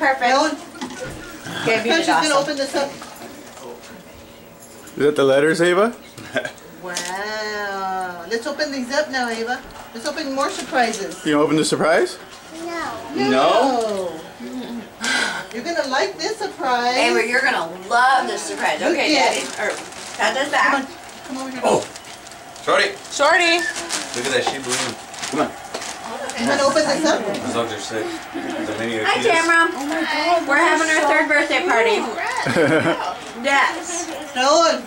perfect. Okay, She's gonna open this up. Is that the letters, Ava? Wow. Let's open these up now, Ava. Let's open more surprises. You gonna open the surprise? No. You're gonna like this surprise. Ava, you're gonna love this surprise. Okay, Daddy. Or Tata's back. Come over here. Oh, Shorty. Shorty. Look at that sheep balloon. Come on. I'm gonna open this up. Those dogs are sick. Hi, Tamara. Oh my God. We're having our 3rd birthday party. Yes. No.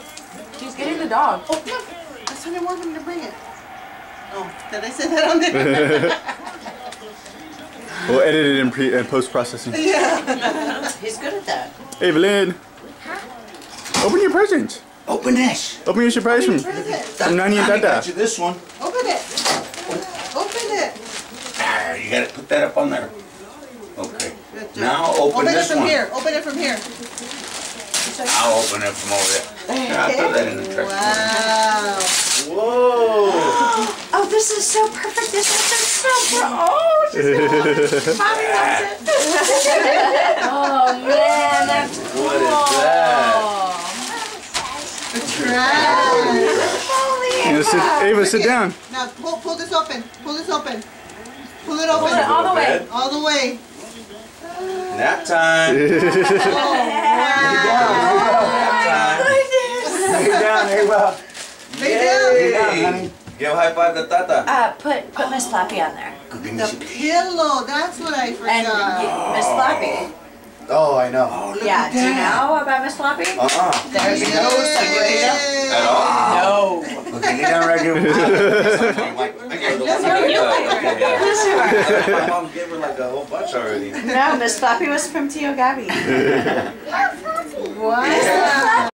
She's getting the dog. Oh, look. That's when I want him to bring it. Oh, did I say that on there? We'll edit it in post-processing. Yeah. He's good at that. Evelyn, open your presents. Open this. Open your surprise from Nani and I got Tata. you this one. Open it. Open it. Ah, you gotta put that up on there. Okay. Good job. Now open this it from one. here. Open it from here. I'll open it from over there. I'll throw that in the trash. Wow. Whoa. Oh, this is so perfect. This is so oh, she's gonna love it. Mommy loves it. Oh man, that's cool. What is that? The trash. Ava, sit down. Now pull this open. Pull this open. Pull it Pull open. it all the way. All the way. Nap time. Oh, Nap time. Lay down, Ava. Lay down. Hey. Give a high five to Tata. Put Miss Flappy on there. The pillow. That's what I And forgot. Miss Flappy. Oh, I know. Oh, look Yeah, at do you that. know about Miss Flappy? There's Yay. no situation. At all? No. Okay, lay down right here. That's what you like. My mom gave her like a whole bunch already. No, Miss Flappy was from Tio Gabby.